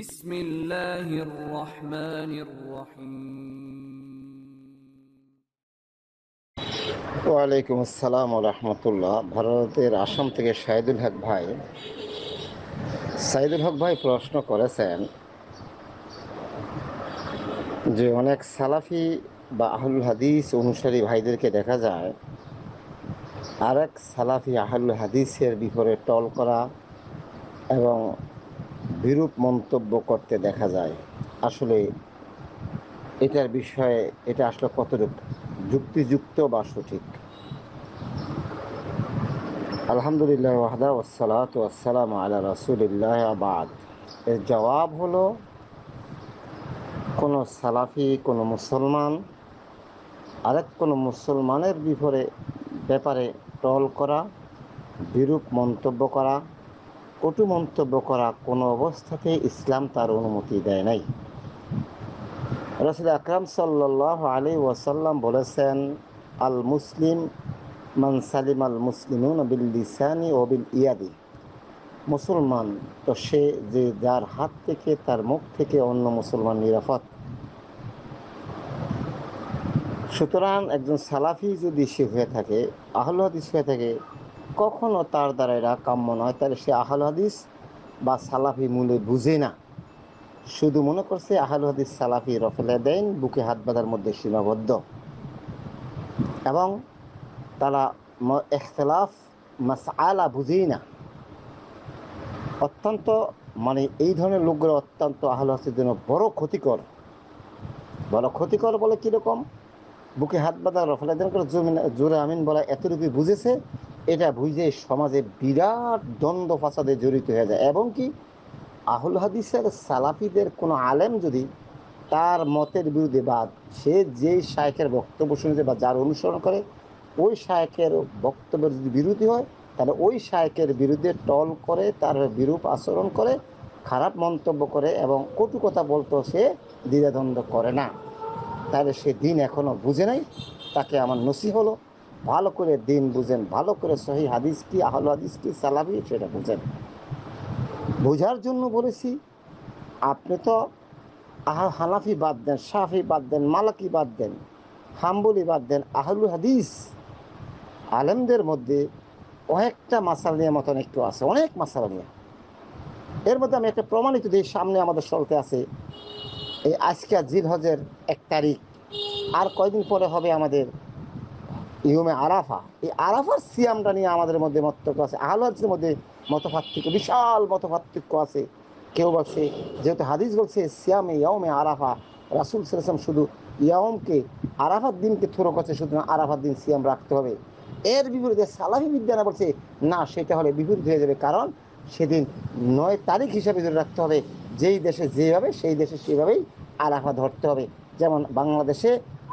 بسم الله الرحمن الرحيم ওয়ালাইকুম আসসালাম রহমতুল্লাহ। ভারতের আসাম থেকে সাইদুল হক ভাই প্রশ্ন করেছেন যে অনেক সালাফি বা আহলুল হাদিস অনুসারী ভাইদেরকে দেখা যায় আরেক সালাফি আহলুল হাদিসের বিপরীতে টল করা এবং বিরূপ মন্তব্য করতে দেখা যায়। আসলে এটার বিষয়ে এটা আসলে কতটুকু যুক্তিযুক্ত বা সঠিক? আলহামদুলিল্লাহ ওয়াহদা ওয়াসসালাতু ওয়াসসালামু আলা রাসূলিল্লাহ বাদ। এর জবাব হলো, কোনো সালাফি কোনো মুসলমান আরেক কোনো মুসলমানের ব্যাপারে টল করা, বিরূপ মন্তব্য করা, কটু মন্তব্য করা কোনো অবস্থাতেই ইসলাম তার অনুমতি দেয় নাই। রাসূল আকরাম সাল্লাল্লাহু আলাইহি ওয়াসাল্লাম বলেছেন, আল মুসলিম মান সালিম আল মুসলিমুনা বিল লিসানি ও বিল ইয়াদি। মুসলমান তো সে যে যার হাত থেকে তার মুখ থেকে অন্য মুসলমান নিরাপদ। সুতরাং একজন সালাফি যদি সে হয়ে থাকে, আহলে হাদিস হয়ে থাকে, কখনো তার দ্বারা এরা কাম্য নয়। তাহলে সে আহলে হাদিস বা সালাফি মূলে বুঝে না, শুধু মনে করছে আহলে হাদিস সালাফি রফেলে দেন বুকে হাত বাঁধার মধ্যে সীমাবদ্ধ, এবং তারা ইখতিলাফ মাসআলা বুঝেই না। অত্যন্ত এই ধরনের লোকগুলো অত্যন্ত আহলে হাদিসের জন্য বড় ক্ষতিকর বলে কীরকম? বুকে হাত বাঁধা রফেলা দেন করে জোরে আমিন বলা এতটুকু বুঝেছে, এটা বুঝে সমাজে বিরাট দ্বন্দ্ব ফাসাদে জড়িত হয়ে যায়। এবং কি, আহলে হাদিসের সালাফিদের কোনো আলেম যদি তার মতের বিরুদ্ধে বা সে যেই শায়েখের বক্তব্য শুনেছে বা যার অনুসরণ করে ওই শায়েখের বক্তব্যের যদি বিরোধী হয়, তাহলে ওই শায়েখের বিরুদ্ধে টল করে, তার বিরূপ আচরণ করে, খারাপ মন্তব্য করে এবং কটু কথা বলতেও সে দ্বিধাদ্বন্দ্ব করে না। তাহলে সে দিন এখনও বুঝে নাই। তাকে আমার নসিহত হলো, ভালো করে দিন বুঝেন, ভালো করে সহিহ হাদিস কি, আহলে হাদিস কি, সালাফি সেটা বুঝেন। বোঝার জন্য বলেছি, আপনি তো হানাফি বাদ দেন, শাফি বাদ দেন, মালাকি বাদ দেন, হাম্বলি বাদ দেন, আহলুল হাদিস আলেমদের মধ্যে কয়েকটা মাসালা নিয়ে মতন একটু আছে, অনেক মাসালা নিয়ে। এর মধ্যে আমি একটা প্রমাণিত দিই, সামনে আমাদের চলতে আছে এই আজকে জিলহজের 1 তারিখ, আর কয়দিন পরে হবে আমাদের ইয়মে আরাফা। এই আরাফার সিয়ামটা নিয়ে আমাদের মধ্যে মতপার্থক্য আছে, আহলে হাদিসের মধ্যে মতপার্থক্য, বিশাল মতপার্থক্য আছে। কেউ বলছে, যেহেতু হাদিস বলছে সিয়ামে ইয়মে আরাফা, রাসূল সাল্লাল্লাহু আলাইহি ওয়াসাল্লাম শুধু ইয়মকে আরাফার দিনকে থ্রো করছে, সুতরাং আরাফার দিন সিয়াম রাখতে হবে। এর বিপরীতে সালাফি বিদ্যানা বলছে না, সেটা হলে বিপরীত হয়ে যাবে, কারণ সেদিন 9 তারিখ হিসাবে ধরে রাখতে হবে। যেই দেশে যেভাবে সেই দেশে সেভাবেই আরাফা ধরতে হবে। যেমন বাংলাদেশে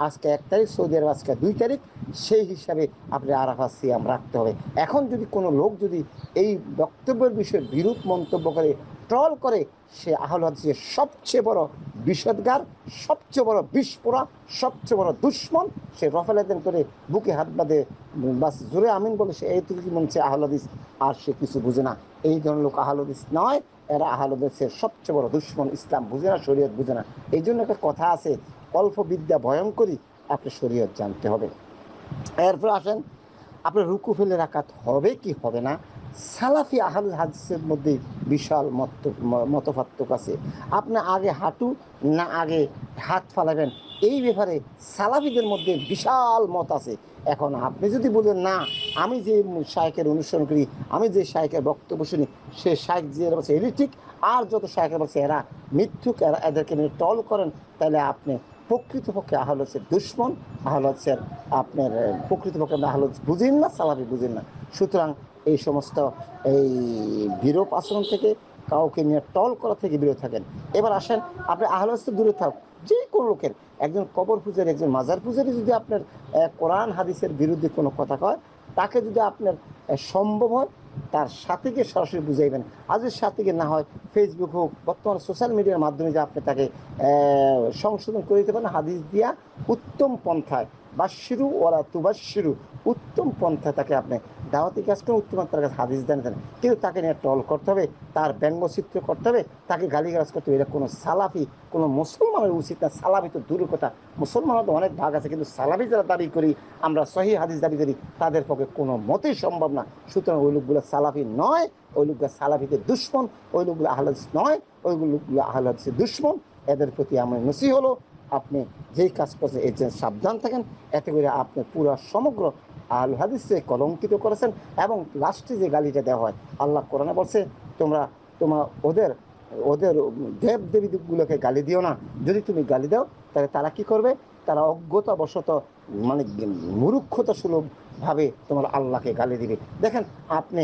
আজকে 1 তারিখ, সৌদি আরব আজকে 2 তারিখ, সেই হিসাবে আপনি আরাফা সিয়াম রাখতে হবে। এখন যদি কোনো লোক যদি এই বক্তব্যের বিষয়ে বিরূপ মন্তব্য করে, ট্রল করে, সে আহলে হাদিসের সবচেয়ে বড় বিষদগার, সবচেয়ে বড় বিস্ফোরা, সবচেয়ে বড় দুশ্মন। সে রফেলাদেন করে বুকে হাত বাঁধে বাস জোরে আমিন বলে সে এইটুকু মনে হচ্ছে আহলে হাদিস, আর সে কিছু বুঝে না। এই ধরনের লোক আহলে হাদিস নয়, এরা আহলে হাদিসের সবচেয়ে বড় দুশ্মন। ইসলাম বুঝে না, শরীয়ত বুঝে না। এই জন্য একটা কথা আছে, অল্প বিদ্যা ভয়ঙ্করী, আপনি শরীয়ত জানতে হবে। এরপর আসেন, আপনার রুকু ফেলে রাকাত হবে কি হবে না, সালাফি আহলুল হাদিসের মধ্যে বিশাল মতপার্থক্য আছে। আপনি আগে হাঁটু না আগে হাত ফালাবেন, এই ব্যাপারে সালাফিদের মধ্যে বিশাল মত আছে। এখন আপনি যদি বলেন না, আমি যে শায়েখের অনুসরণ করি, আমি যে শায়েখের বক্তব্য শুনি, সে শায়েখ যে বলছে এটি ঠিক, আর যত শায়েখের বলছে এরা মিথ্যুক, এদেরকে নিয়ে টল করেন, তাহলে আপনি প্রকৃতপক্ষে আহলে হাদিসের দুশ্মন, আহলে হাদিসের আপনার প্রকৃতপক্ষে আপনি আহলে হাদিস বুঝেন না, সালাফি বুঝেন না। সুতরাং এই সমস্ত এই বিরূপ আচরণ থেকে, কাউকে নিয়ে টল করা থেকে বিরত থাকেন। এবার আসেন, আপনি আহলে হাদিস দূরে থাক, যে কোনো লোকের, একজন কবর পূজারী, একজন মাজার পূজারী যদি আপনার কোরআন হাদিসের বিরুদ্ধে কোনো কথা কয়, তাকে যদি আপনার সম্ভব হয় তার সাথে গিয়ে সরাসরি বুঝাইবেন। আর যদি সাথে গিয়ে না হয়, ফেসবুক হোক, বর্তমানে সোশ্যাল মিডিয়ার মাধ্যমে যে আপনি তাকে সংশোধন করে দিতে পারেন হাদিস দিয়া, উত্তম পন্থায় বাশিরু ওয়ালা তুবাশিরু, উত্তম পন্থা তাকে আপনি দাওয়াতি কাজ করে উত্তম তার কাছে হাদিস দেন। কিন্তু তাকে নিয়ে ট্রল করতে হবে, তার ব্যঙ্গচিত্র করতে হবে, তাকে গালিগালাজ করতে হবে, এটা কোনো সালাফি কোনো মুসলমানের উচিত না। সালাফি তো দূরের কথা, মুসলমানের তো অনেক ভাগ আছে, কিন্তু সালাফি যারা দাবি করি আমরা, সহি হাদিস দাবি করি, তাদের পক্ষে কোনো মতেই সম্ভব না। সুতরাং ওই লোকগুলো সালাফি নয়, ওই লোকগুলো সালাফিদের দুশ্মন, ওই লোকগুলো আহলে হাদিস নয়, ওই লোকগুলো আহলে হাদিসের দুশ্মন। এদের প্রতি আমার নসিহত হলো, আপনি যেই কাজ করছেন এর জন্য সাবধান থাকেন। এতে করে আপনি পুরো সমগ্র আহলে হাদিসকে কলঙ্কিত করেছেন। এবং লাস্টে যে গালিটা দেওয়া হয়, আল্লাহ কোরআনে বলছে, তোমরা তোমার ওদের ওদের দেব দেবীগুলোকে গালি দিও না। যদি তুমি গালি দাও তাহলে তারা কি করবে? তারা অজ্ঞতাবশত, মানে মূর্খতা সুলভ ভাবে তোমার আল্লাহকে গালি দিবে। দেখেন, আপনি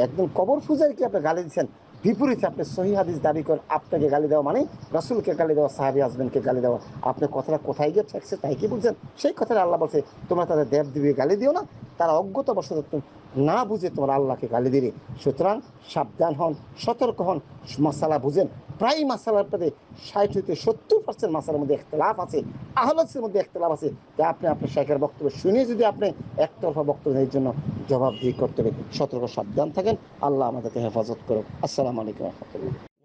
একদম কবর পূজারীকে আপনি গালি দিচ্ছেন, বিপরীতে আপনি সহি হাদিস দাবি করেন। আপনাকে গালি দেওয়া মানে রাসূলকে গালি দেওয়া, সাহাবী আজমানকে গালি দেওয়া। আপনি কথাটা কোথায় গিয়ে ঠেকছে তাই কি বলছেন? সেই কথাটা আল্লাহ বলছে, তোমরা তাদের দেব দেবীকে গালি দিও না, তারা অজ্ঞতাবশত না বুঝে তোমার আল্লাহকে গালি দিবে। সুতরাং সাবধান হন, সতর্ক হন, মাসালা বুঝেন। প্রায় মাসালার মধ্যে 60 থেকে 70% মাসালার মধ্যে ইখতিলাফ আছে, আহলে হাদিসের মধ্যে ইখতিলাফ আছে। তা আপনি আপনার শাইখের বক্তব্য শুনে যদি আপনি একতরফা বক্তব্য এর জন্য জবাবদিহি করতে হবে। সতর্ক সাবধান থাকেন। আল্লাহ আমাদেরকে হেফাজত করুন। আসসালামু আলাইকুম ওয়া রাহমাতুল্লাহ।